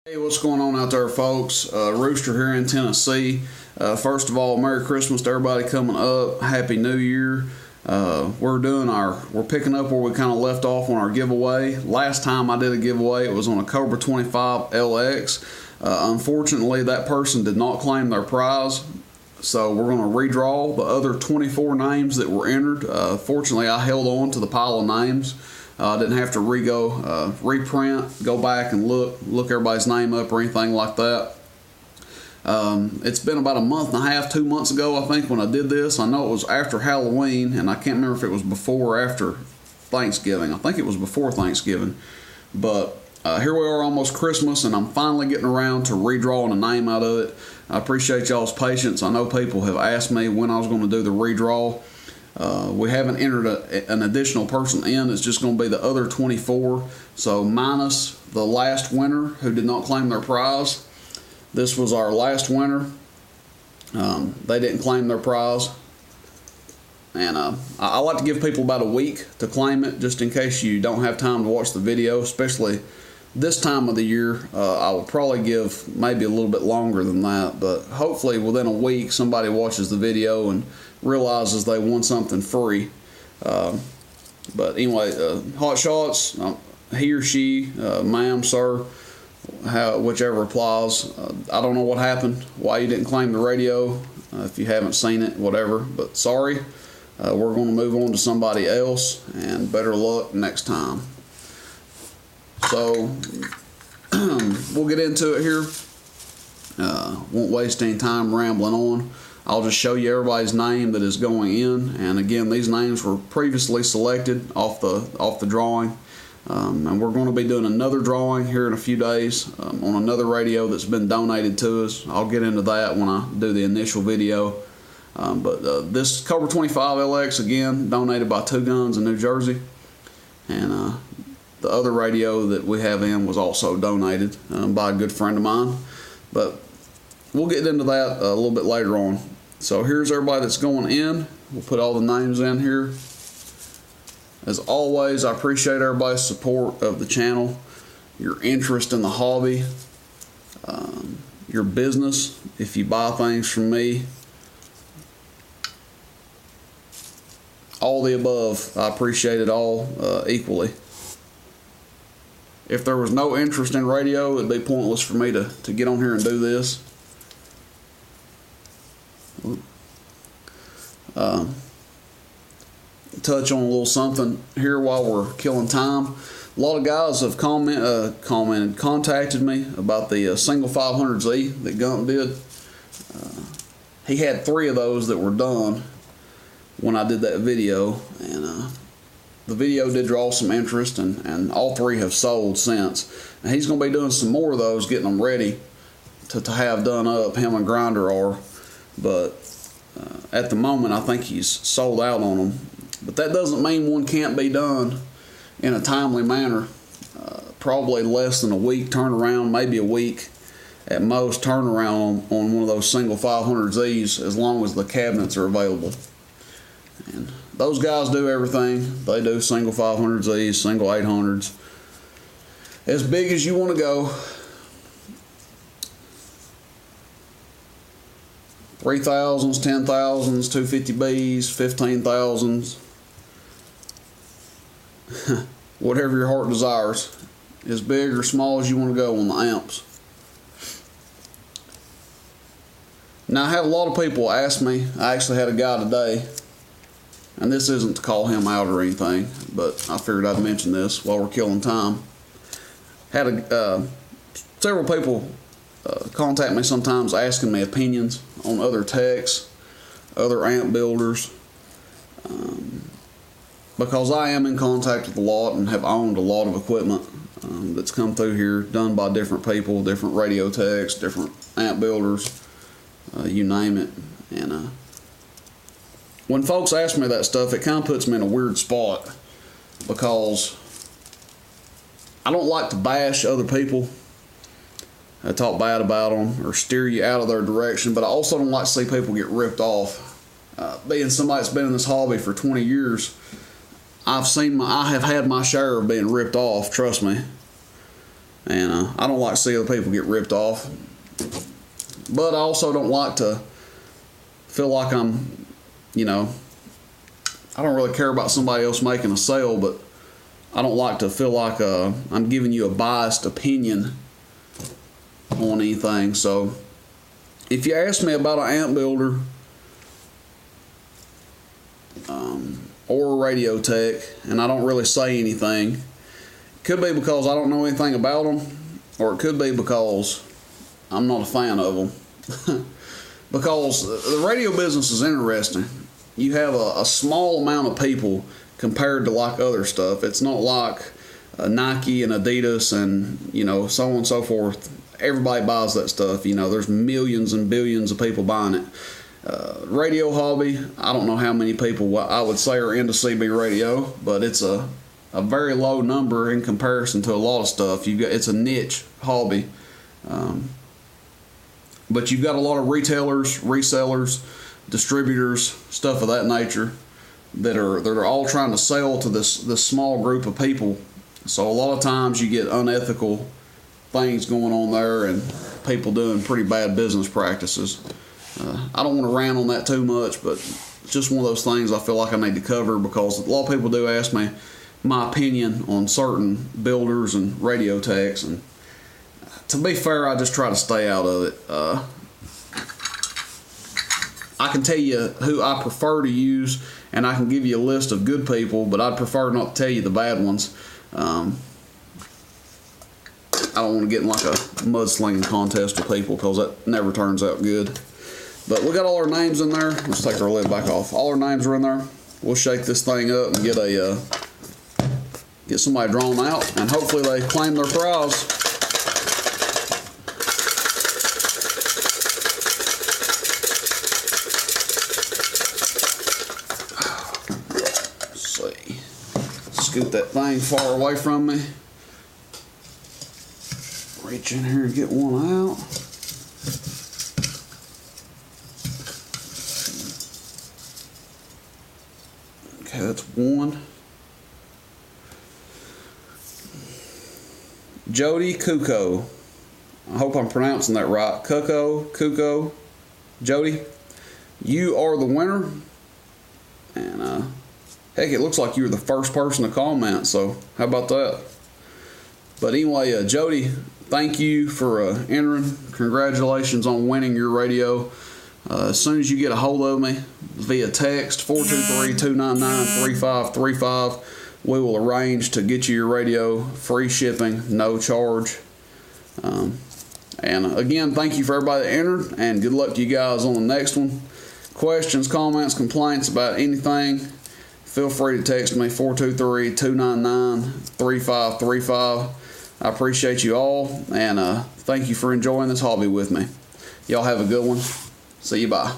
Hey, what's going on out there, folks? Rooster here in Tennessee. First of all, Merry Christmas to everybody coming up. Happy New Year. We're picking up where we kind of left off on our giveaway. Last time I did a giveaway, it was on a Cobra 25 LX. Unfortunately, that person did not claim their prize, so we're going to redraw the other 24 names that were entered. Fortunately, I held on to the pile of names. I didn't have to reprint, go back and look everybody's name up or anything like that. It's been about a month and a half, 2 months ago, I think, when I did this. I know it was after Halloween, and I can't remember if it was before or after Thanksgiving. I think it was before Thanksgiving. But here we are, almost Christmas, and I'm finally getting around to redrawing a name out of it. I appreciate y'all's patience. I know people have asked me when I was going to do the redraw. We haven't entered an additional person in. It's just going to be the other 24. So minus the last winner who did not claim their prize. This was our last winner. They didn't claim their prize. And I like to give people about a week to claim it, just in case you don't have time to watch the video, especially this time of the year. I will probably give maybe a little bit longer than that, but hopefully within a week somebody watches the video and realizes they won something free. But anyway, Hot Shots, he or she, ma'am, sir, whichever applies. I don't know what happened, why you didn't claim the radio. If you haven't seen it, whatever, but sorry. We're going to move on to somebody else, and better luck next time. So we'll get into it here. Won't waste any time rambling on. I'll just show you everybody's name that is going in, and again, these names were previously selected off the drawing, and we're going to be doing another drawing here in a few days on another radio that's been donated to us. I'll get into that when I do the initial video. But this Cobra 25 LX, again, donated by Two Guns in New Jersey, and the other radio that we have in was also donated by a good friend of mine. But we'll get into that a little bit later on. So here's everybody that's going in. We'll put all the names in here. As always, I appreciate everybody's support of the channel, your interest in the hobby, your business. If you buy things from me, all the above, I appreciate it all equally. If there was no interest in radio, it'd be pointless for me to get on here and do this. Touch on a little something here while we're killing time. A lot of guys have contacted me about the single 500Z that Gump did. He had 3 of those that were done when I did that video, and the video did draw some interest, and all 3 have sold since. And he's going to be doing some more of those, getting them ready to have done up. Him and Grinder are, but at the moment I think he's sold out on them. But that doesn't mean one can't be done in a timely manner. Probably less than a week turnaround, maybe a week at most turnaround on one of those single 500Zs, as long as the cabinets are available. And those guys do everything. They do single 500Zs, single 800s, as big as you want to go. 3,000s, 10,000s, 250Bs, 15,000s. Whatever your heart desires. As big or small as you want to go on the amps. Now, I had a lot of people ask me. I actually had a guy today, and this isn't to call him out or anything, but I figured I'd mention this while we're killing time. Had several people contact me sometimes asking me opinions on other techs, other amp builders, because I am in contact with a lot and have owned a lot of equipment that's come through here, done by different people, different radio techs, different amp builders, you name it. And when folks ask me that stuff, it kind of puts me in a weird spot, because I don't like to bash other people, talk bad about them, or steer you out of their direction, but I also don't like to see people get ripped off. Being somebody that's been in this hobby for 20 years, I have had my share of being ripped off, trust me. and I don't like to see other people get ripped off. But I also don't like to feel like I'm, you know, I don't really care about somebody else making a sale, but I don't like to feel like I'm giving you a biased opinion on anything. So if you ask me about an amp builder or a radio tech and I don't really say anything, it could be because I don't know anything about them, or it could be because I'm not a fan of them. Because the radio business is interesting. You have a small amount of people compared to like other stuff. It's not like Nike and Adidas and, you know, so on and so forth. Everybody buys that stuff. You know, there's millions and billions of people buying it. Radio hobby, I don't know how many people I would say are into CB radio, but it's a very low number in comparison to a lot of stuff. It's a niche hobby. But you've got a lot of retailers, resellers, distributors, stuff of that nature that are all trying to sell to this small group of people. So a lot of times you get unethical things going on there and people doing pretty bad business practices. I don't want to rant on that too much, but it's just one of those things I feel like I need to cover, because a lot of people do ask me my opinion on certain builders and radio techs, and to be fair, I just try to stay out of it. I can tell you who I prefer to use, and I can give you a list of good people, but I'd prefer not to tell you the bad ones. I don't want to get in like a mudslinging contest with people, because that never turns out good. But we got all our names in there. Let's take our lid back off. All our names are in there. We'll shake this thing up and get somebody drawn out, and hopefully they claim their prize. Scoot that thing far away from me. Reach in here and get one out. Okay, that's one. Jody Kuko. I hope I'm pronouncing that right. Kuko. Jody, you are the winner. And heck, it looks like you were the first person to comment, so how about that? But anyway, Jody, thank you for entering. Congratulations on winning your radio. As soon as you get a hold of me via text, 423-299-3535, we will arrange to get you your radio, free shipping, no charge. And again, thank you for everybody that entered, and good luck to you guys on the next one. Questions, comments, complaints about anything, feel free to text me, 423-299-3535. I appreciate you all, and thank you for enjoying this hobby with me. Y'all have a good one. See you, bye.